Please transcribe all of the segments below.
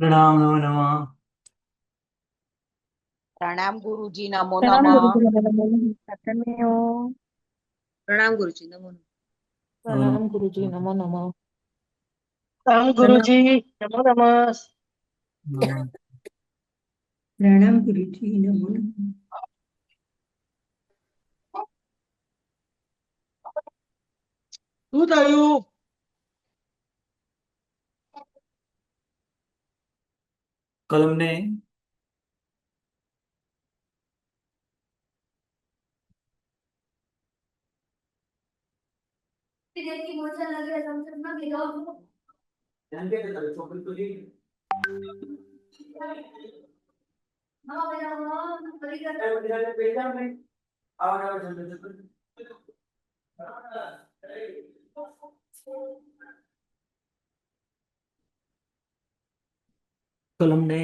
प्रणाम, नमो नमः। प्रणाम गुरुजी, नमो प्रणाम नमः। गुरुजी, नमो नमः। कैसे में हो? प्रणाम गुरुजी, नमो नमः। नमो प्रणाम गुरुजी, नमो नमः। राम गुरु प्रणाम, जी। नमो नमः। नमो। प्रणाम गुरुजी, नमो नमः। શું થયું? कलम ने कलम ने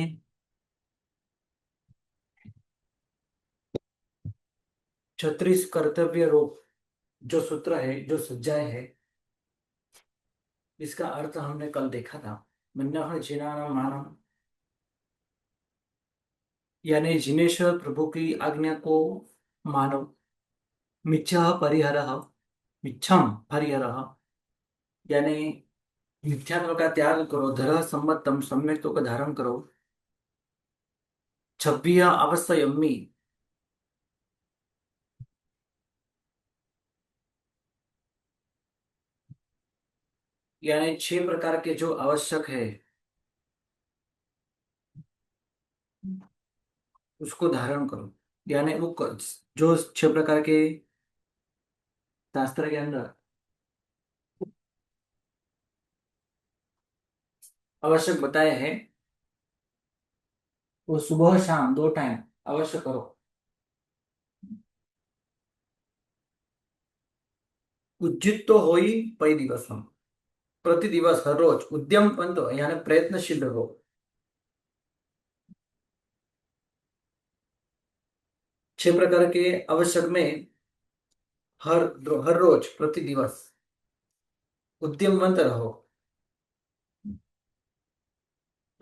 36 कर्तव्य रूप जो सूत्र है, जो सज्जाएं है, इसका अर्थ हमने कल देखा था। मन्नह जिनाना मानम, यानी जिनेश्वर प्रभु की आज्ञा को मानो। मिच्छा परिहरः, मिच्छम परिहरः, यानी मिथ्यात्व का त्याग करो। धर सम्मतम, सम्यक्तों का धारण करो। छब्बिय अवश्यम्मी, यानी 6 प्रकार के जो आवश्यक है उसको धारण करो। यानी जो 6 प्रकार के शास्त्र के अंदर आवश्यक बताए हैं, वो सुबह शाम 2 टाइम अवश्य करो। उज्जित तो हो ही पई दिवस हम, प्रति दिवस हर रोज उद्यम पंत, यानी प्रयत्नशील रहो। 6 प्रकार के आवश्यक में हर हर रोज प्रति दिवस उद्यमवंत रहो।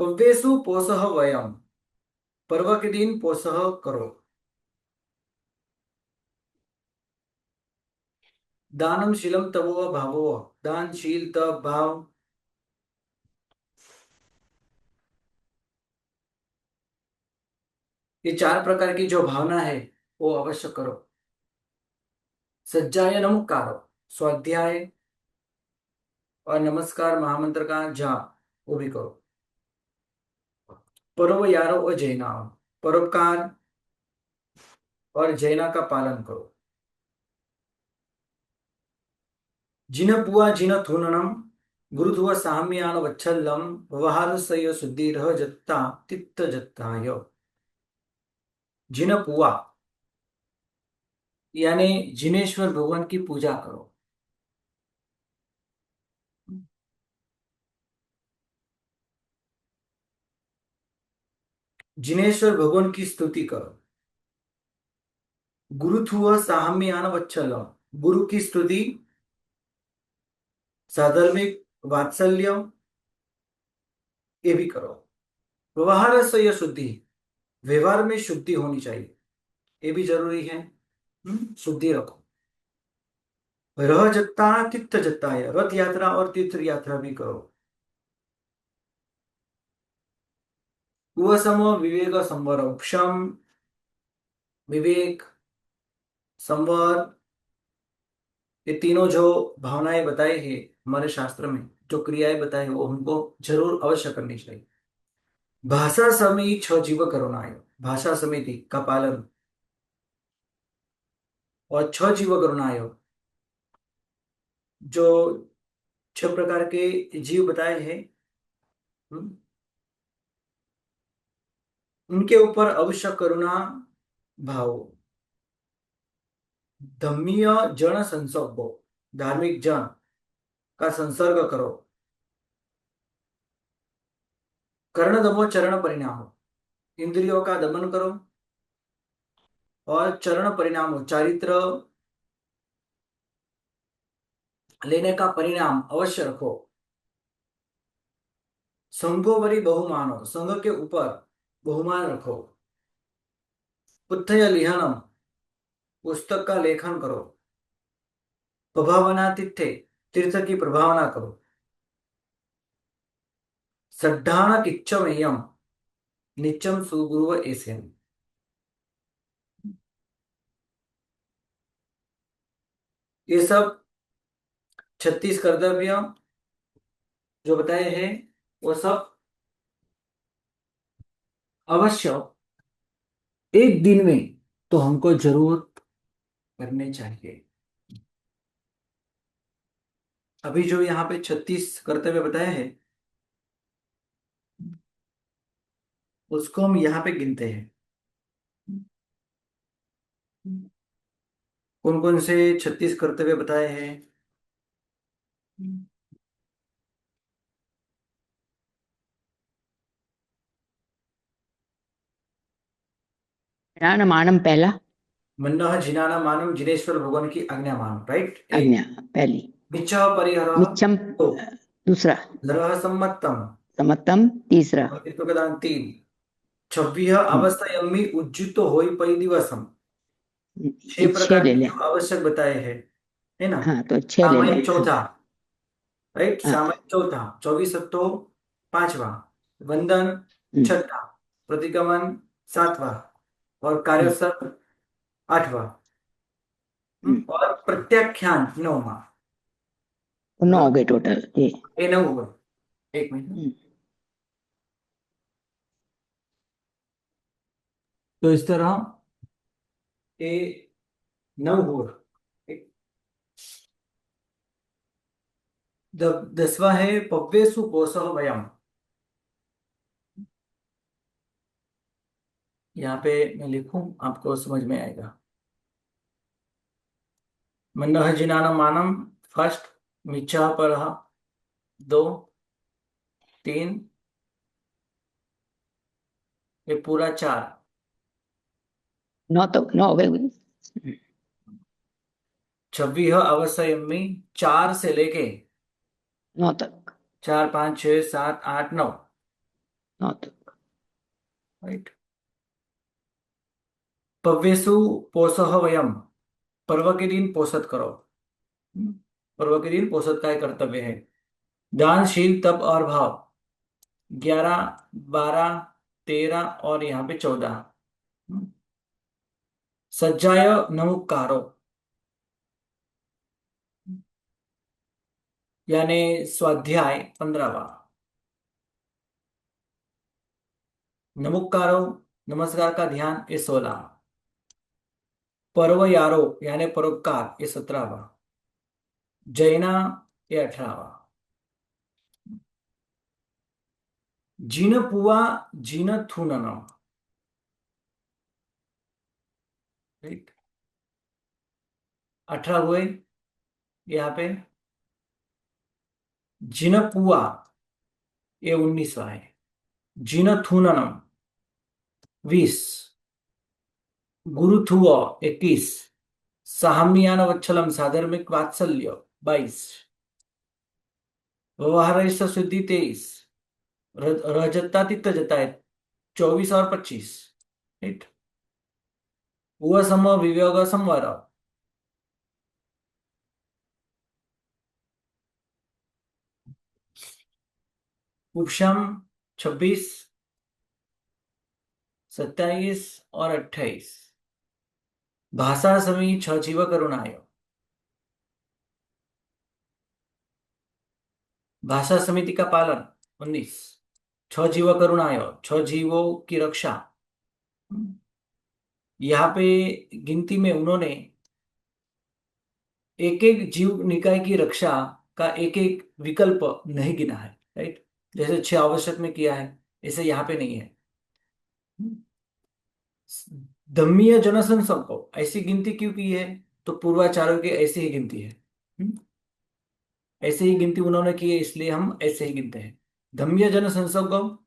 पव्येषु पोषः वयम, पर्व के दिन पोषः करो। दानम शीलम तवो भावो, दान शील तप भाव, ये 4 प्रकार की जो भावना है वो अवश्य करो। सज्जायनम कारो, स्वाध्याय और नमस्कार महामंत्र का जाप वो भी करो। पर्व यारो और जैना, परोपकार और जैना का पालन करो। जिन पुआ जिन थूननम, गुरुधुव साम्यान वच्छल्लम, व्यवहार सय शुद्धि रह जत्ता तित्त जत्ताय। जिन पुआ, यानी जिनेश्वर भगवान की पूजा करो। जिनेश्वर भगवान की स्तुति करो। गुरुथुव साम्यान वच्छल्लम, गुरु की स्तुति, साधर्मिक वात्सल्य, ये भी करो। व्यवहार से यह शुद्धि, व्यवहार में शुद्धि होनी चाहिए, ये भी जरूरी है। शुद्धि रखो। रह जत्ता तीर्थ जत्ता है, रथ यात्रा और तीर्थ यात्रा भी करो। कुवसम विवेक संवर उपशम, विवेक संवर, ये तीनों जो भावनाएं बताई है हमारे शास्त्र में, जो क्रियाएं बताई वो हमको जरूर अवश्य करनी चाहिए। भाषा समिति 6 जीव करुणाय, भाषा समिति का पालन और 6 जीव करुणाय, जो 6 प्रकार के जीव बताए हैं, हम्म, उनके ऊपर अवश्य करुणा भाव। धम्मीय जन संसर्गो, धार्मिक जन का संसर्ग करो। कर्ण दमो चरण परिणाम, इंद्रियों का दमन करो और चरण परिणाम, चारित्र लेने का परिणाम अवश्य रखो। संगोवरी बहुमानो, संग के ऊपर बहुमान रखो। पुत्थय लिहनम, पुस्तक का लेखन करो। प्रभावना तिथे, तीर्थ की प्रभावना करो। सड्ढाण किच्चमेयम, नित्यम सुगुरुव एसेन। ये सब 36 कर्तव्य जो बताए हैं वो सब अवश्य एक दिन में तो हमको जरूर करने चाहिए। अभी जो यहाँ पे 36 कर्तव्य बताए हैं उसको हम यहाँ पे गिनते हैं। कौन कौन से 36 कर्तव्य बताए हैं? मानम पहला। मन्नः जिनाना मानम, जिनेश्वर भगवान की आज्ञा मानो, राइट। आज्ञा पहली। मिच्छा परिहर, मिच्छम दो। दूसरा। धर्मः सम्मतम, समत्तम तीसरा। प्रदान, तीन। 26 अवस्थायम्मि उज्जुतो होई पै दिवसम, 6 छह प्रकार ले के ले। जो आवश्यक बताए हैं, है ना। हाँ तो 6 ले ले। सामायिक चौथा, राइट, हाँ। सामायिक चौथा। 24 सत्तो पांचवा, वंदन हम्म, छठा, प्रतिगमन सातवां, और हम्म, कार्यस्थल आठवां, हम्म। और प्रत्याख्यान नौवां। तो 9 हो बराबर, गए टोटल ये। ये 9 हुआ। एक मिनट। हम्म, तो इस तरह ये 9 हुआ। 10वां है पव्येषु कोशः वयम्। यहाँ पे मैं लिखूं, आपको समझ में आएगा। मन्नः जिनानं मानम, फर्स्ट। मिच्छा पर, दो, तीन, ये पूरा चार। 9 तो 9 हो गए। 26 अवस्थायम्मि, 4 से लेके 9 तक। 4, 5, 6, 7, 8, 9, 9 तक। राइट। पव्येषु पोषः वयम, पर्व के दिन पोषत करो। पर्व के दिन पोषत का एक कर्तव्य है। दानशील, तप और भाव, 11, 12, 13 और यहाँ पे 14। सज्जाय नमुक्कारो, यानी स्वाध्याय 15वां। नमुक्कारो, नमस्कार का ध्यान, ये 16। पर्व यारो यानी परोपकार, ये 17वां। जैना, ये 18वां। जीन पुआ, जीन थूनन, राइट। 18 हुए यहाँ पे। जिन पुआ, ये 19वां है। जिन थूननम, 20। गुरुथुओ, 21। साहम्यान वच्छलम, साधर्मिक वात्सल्य, 22। व्यवहार शुद्धि, 23। रजता तित्त जताए, 24 और 25, राइट। हुआ सम विवेक संवर, उपशम 26, 27 और 28। भाषा समी छ जीव करुणाय, भाषा समिति का पालन, 19। छ जीव करुणाय, छ जीवों की रक्षा। यहाँ पे गिनती में उन्होंने एक एक जीव निकाय की रक्षा का एक एक विकल्प नहीं गिना है, राइट। जैसे 6 आवश्यक में किया है, ऐसे यहाँ पे नहीं है। धम्मीय जनसंसर्ग को ऐसी गिनती क्यों की है? तो पूर्वाचार्यों की ऐसी ही गिनती है। ऐसे ही गिनती उन्होंने की है, इसलिए हम ऐसे ही गिनते हैं। धम्मीय जनसंसर्ग,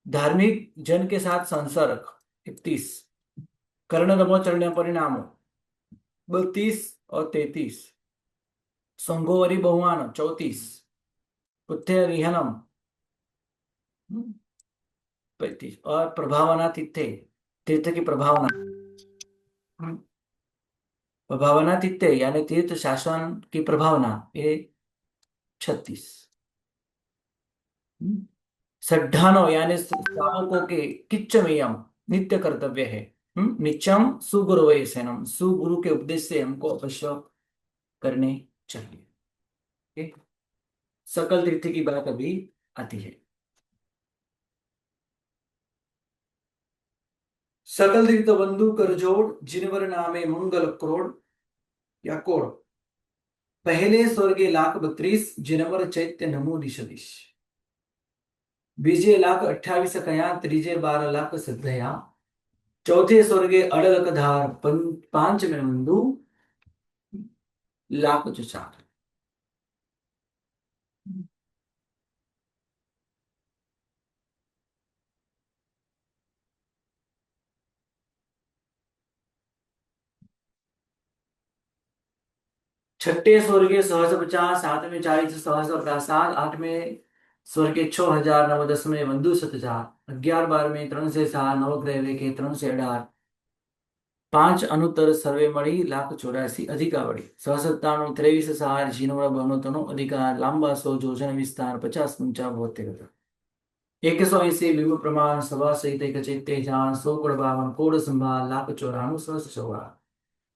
धार्मिक जन के साथ संसर्ग, 31। कर्ण रमोचरण परिणामों, 32 और 33। संगोवरी बहुमान, 34। पुथ्य रिहनम, 35। और प्रभावना तीर्थे, तीर्थ की प्रभावना, प्रभावना तीर्थे यानी तीर्थ शासन की प्रभावना, ये 36। सड्ढानो यानी श्रावकों के किच्चमेयम नित्य कर्तव्य है। नित्यम सुगुरु सेनम, सुगुरु के उपदेश से हमको अवश्य करने चाहिए। ठीक? सकल तीर्थ की बात अभी आती है। सकल तीर्थ बंधु कर जोड़, जिनवर नामे मंगल क्रोड़ या कोड़, पहले स्वर्गे लाख 32, जिनवर चैत्य नमो दिशदिश, बीजे लाख 28 कया, त्रीजे 12 लाख सदया, चौथे स्वर्गे अड़लक धार, पांच में बंधु लाख जो चार। छठे स्वर्गे 150, सातवें 40, 150, आठवें स्वर्गे 6000, नव 10वें बंधु 7000, 11 12वें 3 से 7, नवग्रह के 3 से 18, 5 अनुत्तर सर्वे मणि लाख 84 अधिकावड़ी, 197 23 6 जीनवड़ा बहनोतनो अधिकार, लांबा 100 योजन विस्तार 50 50 72, 180 बिंब प्रमाण सभा सहित एक चैत्य जान, 100 कोड़ 52 कोड़ संभाल लाख 94 सहस्र 14,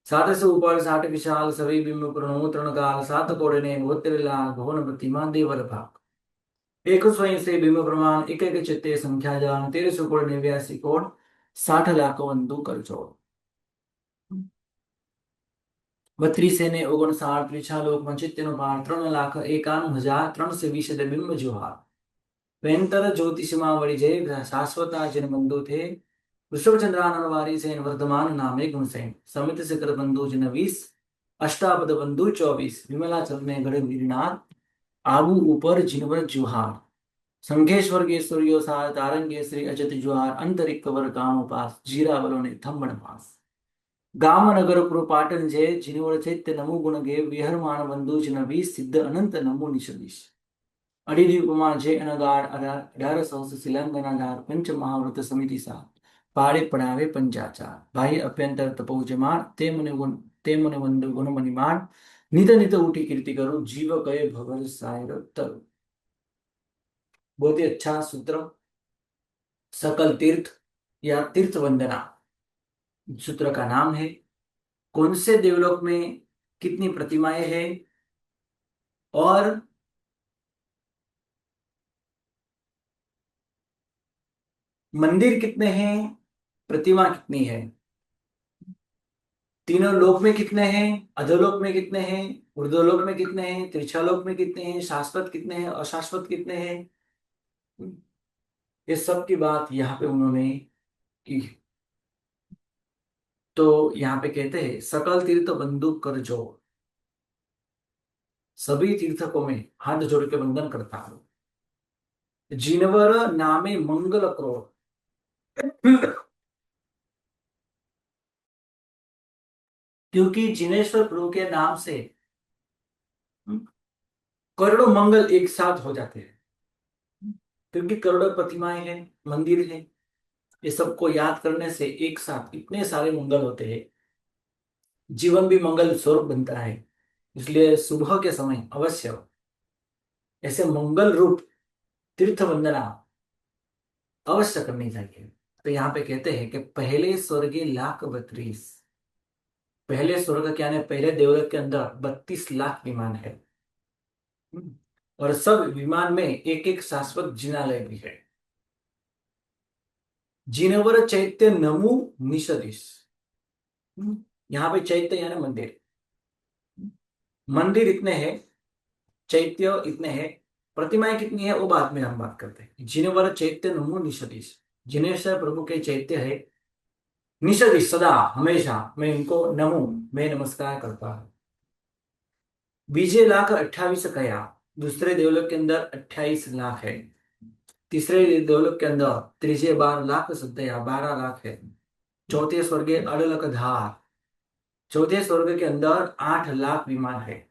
7 से ऊपर 60 विशाल सभी बिंब प्रणो तृणकाल, 7 कोड़ ने 72 लाख भुवन प्रतिमा देवर भाग, 100 से बिंब प्रमाण एक एक चैत्य संख्या जान, 1300 कोड़ 89 कोड़ 60 लाख बंधु कर जोड़, 32 ने 59 त्रिछा लोक मंचित्य पार 3 लाख 91,000 320 बिंब जुहार, वेंतर ज्योतिषमा वड़ी जय शाश्वता जिन बंधु थे, वृषभ चंद्रानन वारी सेन वर्धमान नामे गुणसेन, समित शिखर बंधु जिन 20, अष्टापद बंधु 24, विमला चलने गढ़ वीरनाथ, आबू ऊपर जिनवर जुहार, संघेश्वर के सूर्यो सार तारंगे श्री अजत जुहार, अंतरिक वर काम उपास, जीरा बलों ने थम्बन पास, गाम नगर पुर पाटन जय, जिनवर चैत्य नमो गुण गे, विहरमान बंधु जिन 20, सिद्ध अनंत नमो निशदिश, अडिदीपमा जय अनगार 1800 शिलांगनागार, पंच महाव्रत समिति सा, पाड़े पढ़ावे पंचाचार, भाई अभ्यंतर तपोजमान, ते मुनि बंधु गुण मणिमान, नित नित उठी कीर्ति करो, जीव कहे भवर सायर तरु। बहुत ही अच्छा सूत्र, सकल तीर्थ या तीर्थ वंदना सूत्र का नाम है। कौन से देवलोक में कितनी प्रतिमाएं हैं और मंदिर कितने हैं, प्रतिमा कितनी है, तीनों लोक में कितने हैं, अधोलोक में कितने हैं, ऊर्ध्वलोक में कितने हैं, त्रिछालोक में कितने हैं, शाश्वत कितने हैं, अशाश्वत कितने हैं, ये सब की बात यहाँ पे उन्होंने की। तो यहाँ पे कहते हैं सकल तीर्थ बंधु कर जोड़, सभी तीर्थकों में हाथ जोड़ के वंदन करता हूं, जिनवर नामे मंगल करो, क्योंकि जिनेश्वर प्रभु के नाम से करोड़ों मंगल एक साथ हो जाते हैं, क्योंकि करोड़ों प्रतिमाएं हैं, मंदिर है, ये सबको याद करने से एक साथ इतने सारे मंगल होते हैं, जीवन भी मंगल स्वरूप बनता है। इसलिए सुबह के समय अवश्य ऐसे मंगल रूप तीर्थ वंदना अवश्य करनी चाहिए। तो यहाँ पे कहते हैं कि पहले स्वर्गीय लाख 32, पहले स्वर्ग के यानी पहले देवलोक के अंदर 32 लाख विमान है, और सब विमान में एक एक शाश्वत जिनालय भी है। जिनवर चैत्य नमु निषदिश, यहाँ पे चैत्य यानी मंदिर, मंदिर इतने हैं, चैत्य इतने हैं, प्रतिमाएं कितनी है वो बाद में हम बात करते हैं। जिनवर चैत्य नमो निषदिश, जिनेश्वर प्रभु के चैत्य है, निषदिश सदा हमेशा मैं इनको नमो मैं नमस्कार करता हूं। बीजे लाख 28 कया, दूसरे देवलोक के अंदर 28 लाख है, तीसरे देवलोक के अंदर त्रीजे 12 लाख सत्या 12 लाख है, चौथे स्वर्ग अड़लक धार, चौथे स्वर्ग के अंदर 8 लाख विमान है,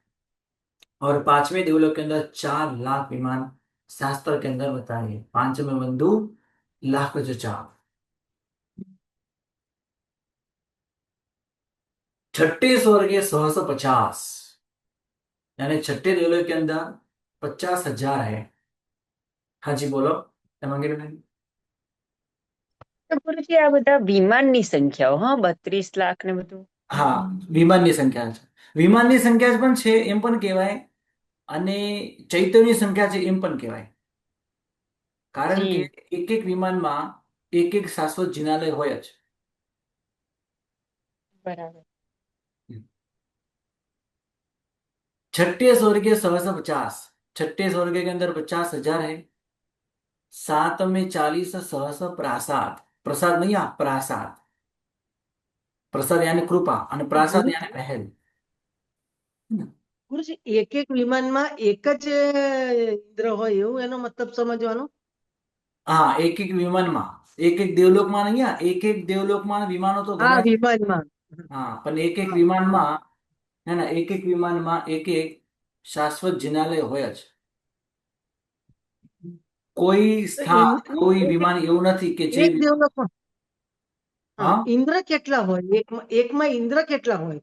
और पांचवें देवलोक के अंदर 4 लाख विमान शास्त्र के अंदर बताइए, पांचवें बंधु लाख जो चार। छठे स्वर्गीय 1650, यानी छठे देवलोक के अंदर 50,000 है। हाँ जी बोलो हेમાંગી બેન। તો ગુરુજી આ બધા વિમાનની સંખ્યાઓ, હા, 32 લાખ ને બધું. હા, વિમાનની સંખ્યા છે, વિમાનની સંખ્યા પણ છે એમ પણ કહેવાય, અને ચૈત્યની સંખ્યા છે એમ પણ કહેવાય, કારણ કે જી. એક એક વિમાનમાં એક એક શાશ્વત જિનાલય હોય જ। બરાબર. छठे स्वर्गीय 1650, छठे स्वर्गीय के अंदर 50,000 है। सात में 40 सहस्र प्रासाद, प्रसाद नहीं, प्रासाद, प्रसाद यानी कृपा અને પ્રાસાદ ગુરુ यानी महल। ગુરુજી એક એક વિમાનમાં એક જ ઇન્દ્ર હોય એવું એનો મતલબ સમજવાનો? हाँ, एक एक विमान में एक एक देवलोक में नहीं, एक एक देवलोक में विमानों तो હા घना है। વિમાનમાં। हाँ, पर एक एक હા विमान में है ना, एक एक विमान में एक एक शाश्वत जिनालय હોય જ। કોઈ તો સ્થાન, કોઈ એક વિમાન એવું નથી કે જે એક દેવલોકમાં હા હા, ઇન્દ્ર કેટલા હોય? એકમાં ઇન્દ્ર કેટલા હોય?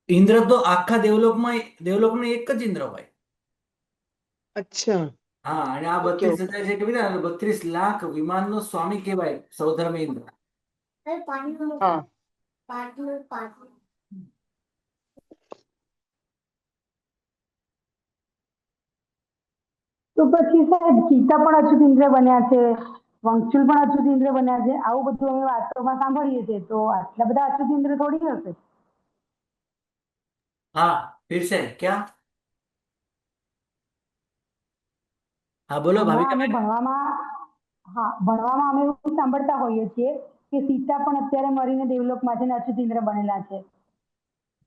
ઇન્દ્ર તો આખા દેવલોકમાં એક જ ઇન્દ્ર હોય। અચ્છા હા, અને આ ઓકે 32,000 જે કીધું ને, 32 લાખ વિમાનનો સ્વામી કહેવાય સૌધર્મ ઇન્દ્ર। હા તો પછી સાહેબ સીતા પણ અચ્યુત ઇન્દ્ર બન્યા છે, વંશુલ પણ અચ્યુત ઇન્દ્ર બન્યા છે, આવું બધું અમે વાસ્તવમાં સાંભળીએ છીએ, તો આટલા બધા અચ્યુત ઇન્દ્ર થોડી હશે। हाँ, फिर से क्या? हाँ बोलो હમણાં भाविका અમે बहन। ભણવામાં હા ભણવામાં અમે એવું સાંભળતા હોઈએ છીએ કે સીતા પણ અત્યારે મરીને દેવલોકમાં છે ને અચ્યુત ઇન્દ્ર બનેલા છે।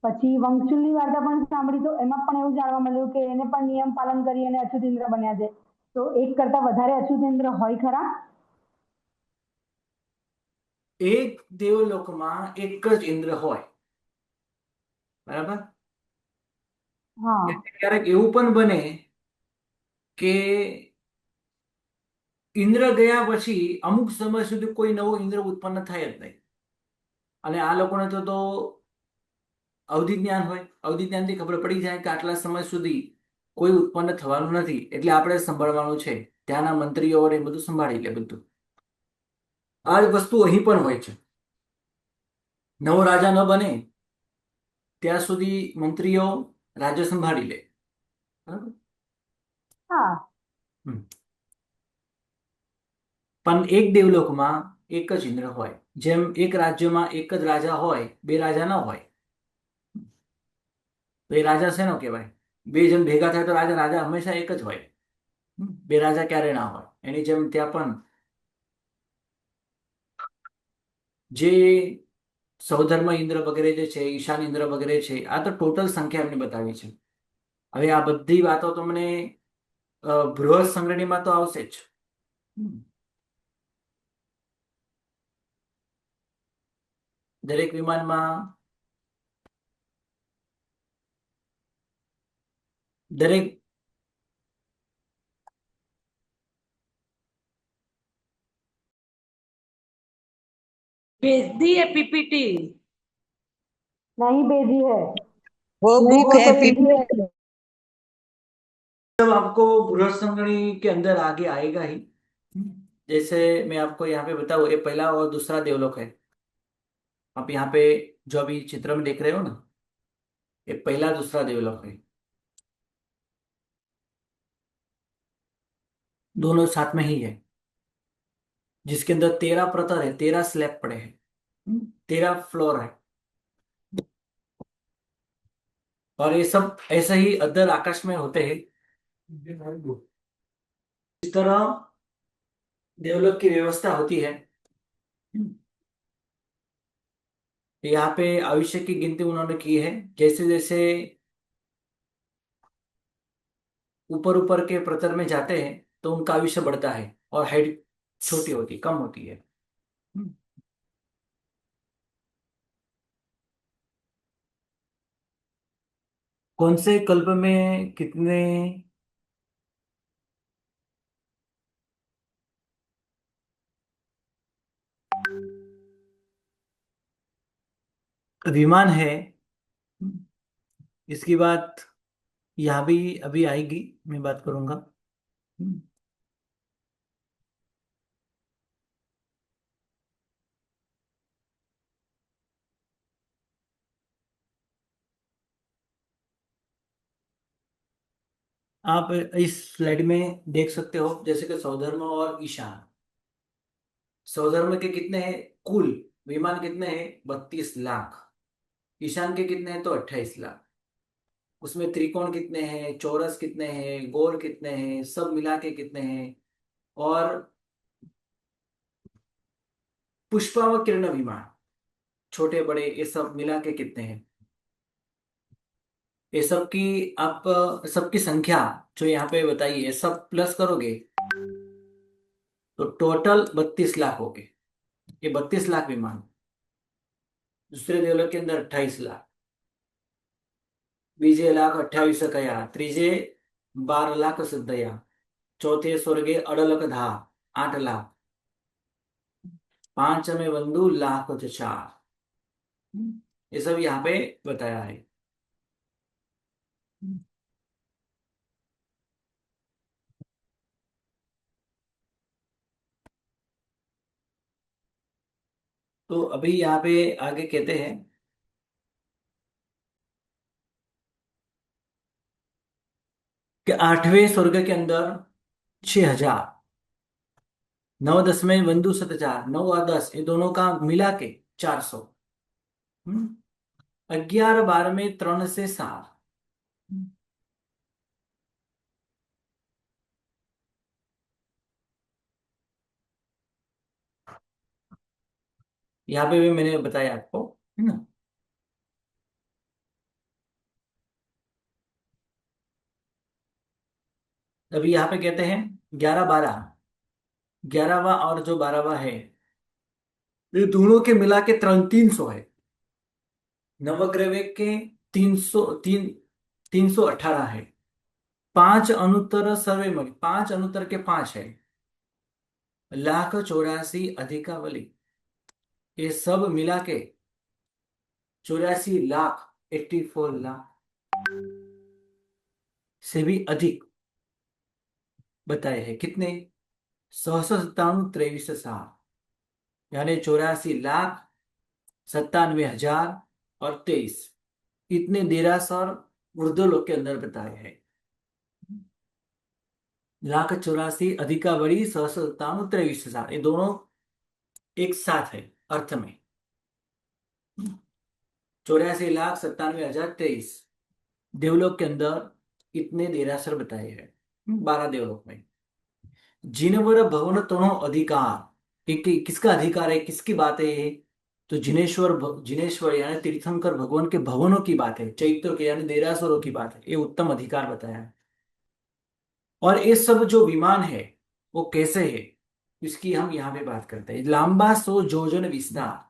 પછી વંશુલની વાર્તા પણ સાંભળી તો એમાં પણ એવું જાણવા મળ્યું કે એને પણ નિયમ પાલન કરી અને અચ્યુત ઇન્દ્ર બન્યા છે। તો એક કરતા વધારે અચ્યુત ઇન્દ્ર હોય ખરા? એક દેવલોકમાં એક જ ઇન્દ્ર હોય, બરાબર। હા ક્યારેક એવું પણ બને કે ઇન્દ્ર ગયા પછી અમુક સમય સુધી કોઈ નવો ઇન્દ્ર ઉત્પન્ન થાય જ નહીં, અને આ લોકોને તો અવધિ જ્ઞાન હોય, અવધિ જ્ઞાનથી ખબર પડી જાય કે આટલા સમય સુધી કોઈ ઉત્પન્ન થવાનું નથી, એટલે આપણે સંભાળવાનું છે, ત્યાંના મંત્રીઓ એ બધું સંભાળી લે બધું। આ જ વસ્તુ અહીં પણ હોય છે, નવો રાજા ન બને ત્યાં સુધી મંત્રીઓ રાજ્ય સંભાળી લે, બરાબર। હા હમ. પણ એક દેવલોકમાં એક જ ઇન્દ્ર હોય, જેમ એક રાજ્યમાં એક જ રાજા હોય, બે રાજા ન હોય, તો એ રાજા શેનો કહેવાય? બે જણ ભેગા થાય તો રાજા, રાજા હંમેશા એક જ હોય। બે રાજા ક્યારે ના હોય, એની જેમ ત્યાં પણ જે સૌધર્મ ઇન્દ્ર વગેરે જે છે, ઈશાન ઇન્દ્ર વગેરે છે, આ તો ટોટલ સંખ્યા એમને બતાવી છે। હવે આ બધી વાતો તમને બૃહદ સંગ્રહણીમાં તો આવશે જ। દરેક વિમાનમાં દરેક भेज दी है पीपीटी। नहीं भेजी है, वो नहीं बुक वो है तो भेजी है। सब आपको बृहद संगणी के अंदर आगे आएगा ही। जैसे मैं आपको यहाँ पे बताऊँ, ये पहला और दूसरा देवलोक है। आप यहाँ पे जो अभी चित्र में देख रहे हो ना, ये पहला दूसरा देवलोक है, दोनों साथ में ही है, जिसके अंदर 13 प्रतर है, 13 स्लैब पड़े हैं, 13 फ्लोर है। और ये सब ऐसे ही अदर आकाश में होते हैं। इस तरह देवलोक की व्यवस्था होती है। यहाँ पे आयुष्य की गिनती उन्होंने की है, जैसे जैसे ऊपर ऊपर के प्रतर में जाते हैं तो उनका आयुष्य बढ़ता है और हाइट छोटी होती, कम होती है। कौन से कल्प में कितने विमान है। इसकी बात यहाँ भी अभी आएगी, मैं बात करूंगा। आप इस स्लाइड में देख सकते हो, जैसे कि सौधर्म और ईशान। सौधर्म के कितने हैं कुल विमान, कितने हैं 32 लाख। ईशान के कितने हैं तो 28 लाख। उसमें त्रिकोण कितने हैं, चौरस कितने हैं, गोल कितने हैं, सब मिला के कितने हैं। और पुष्पावकीर्ण विमान, छोटे बड़े, ये सब मिला के कितने हैं। ये सब की आप सबकी संख्या जो यहाँ पे बताइए, ये सब प्लस करोगे तो टोटल 32 लाख हो गए। ये 32 लाख विमान। दूसरे देवलोक के अंदर 28 लाख, बीजे लाख 28 कया, त्रीजे 12 लाख सिद्धया, चौथे स्वर्गे अड़लक धा 8 लाख, पांचवें बंधु लाख 4। ये सब यहाँ पे बताया है। तो अभी यहाँ पे आगे कहते हैं कि 8वें स्वर्ग के अंदर 6,000, 9 10वें बंधु 7,000, 9 और 10 ये दोनों का मिला के 400। 11 12 में 3 से 7। यहाँ पे भी मैंने बताया आपको, है ना। अभी यहाँ पे कहते हैं 11 12, 11वां और जो 12वां है, ये दोनों के मिला के 300 है। नवग्रह के 318 है। 5 अनुत्तर सर्वे मणि, 5 अनुत्तर के 5 है। लाख 84 अधिकावली, ये सब मिला के 84 लाख, 84 लाख से भी अधिक बताए हैं। कितने 197 23 यानी 84,97,023 इतने देरासर ऊर्ध्वलोक के अंदर बताए हैं। लाख 84 अधिकावरी 197 23 ये दोनों एक साथ है अर्थ में। 84,97,023 देवलोक के अंदर इतने देरासर बताए हैं 12 देवलोक में। जिनवर भवन तनो अधिकार, एक किसका अधिकार है, किसकी बात है ये, तो जिनेश्वर यानी तीर्थंकर भगवान के भवनों की बात है, चैत्य के यानी देरासुरों की बात है। ये उत्तम अधिकार बताया है। और ये सब जो विमान है वो कैसे है, इसकी हम यहाँ पे बात करते हैं। लांबा 100 योजन विस्तार,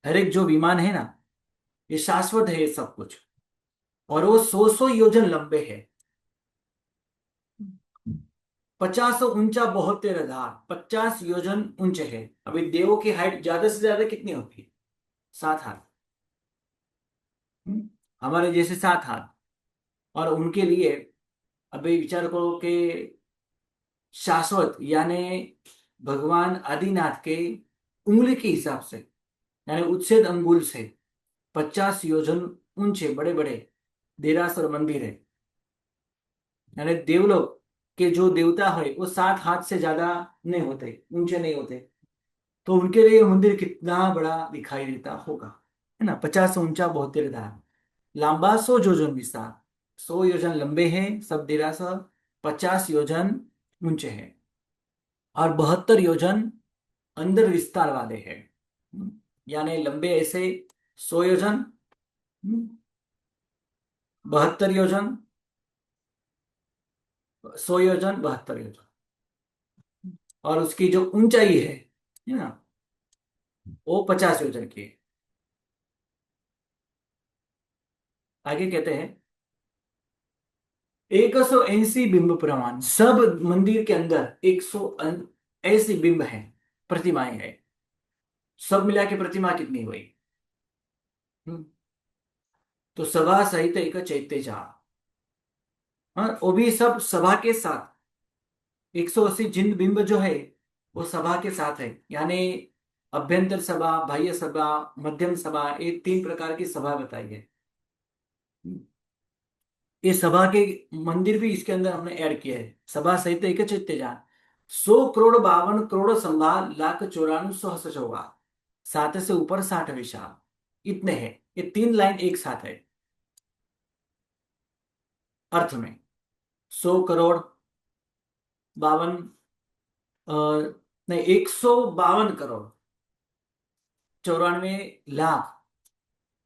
हर एक जो विमान है ना, ये शाश्वत है ये सब कुछ। और वो 100 योजन लंबे है। 50 ऊंचा 72 आधार, 50 योजन ऊंचे है। अभी देवों की हाइट ज्यादा से ज्यादा कितनी होगी, 7 हाथ। हमारे जैसे 7 हाथ। और उनके लिए अभी विचार करो कि शाश्वत यानी भगवान आदिनाथ के उंगली के हिसाब से, यानी उच्छेद अंगुल से 50 योजन ऊंचे बड़े बड़े देरासर मंदिर है। यानी देवलोक के जो देवता है वो 7 हाथ से ज्यादा नहीं होते, ऊंचे नहीं होते। तो उनके लिए मंदिर कितना बड़ा दिखाई देता होगा, है ना। 50 ऊंचा 72 आधार, लंबा 100 योजन विस्तार, 100 योजन लंबे हैं सब देरासर, 50 योजन ऊंचे हैं और 72 योजन अंदर विस्तार वाले हैं। यानी लंबे ऐसे 100 योजन, 72 योजन, 100 योजन, 72 योजन। और उसकी जो ऊंचाई है ना, वो 50 योजन की है। आगे कहते हैं 180 बिंब प्रमाण, सब मंदिर के अंदर 180 बिंब है, प्रतिमाएं हैं। सब मिला के प्रतिमा कितनी हुई, हम्म, तो सभा सहित एक चैत्य जाल। हाँ, वो भी सब सभा के साथ। 180 जिन बिंब जो है वो सभा के साथ है, यानी अभ्यंतर सभा, बाह्य सभा, मध्यम सभा, ये 3 प्रकार की सभा बताई है। ये सभा के मंदिर भी इसके अंदर हमने ऐड किया है। सभा सहित एक चैत्य जान, 100 करोड़ 52 करोड़ संभा, लाख 94 100 सात से ऊपर 60 विशाल, इतने हैं। ये 3 लाइन एक साथ है अर्थ में। 100 करोड़ 52, नहीं, 152 करोड़ 94 लाख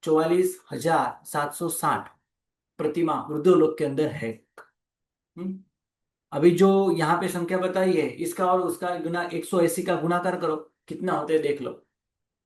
44 हजार 760 प्रतिमा मृदुलोक के अंदर है। हम्म, अभी जो यहाँ पे संख्या बताई है, इसका और उसका गुना 180 का गुणाकार करो, कितना होते हैं देख लो।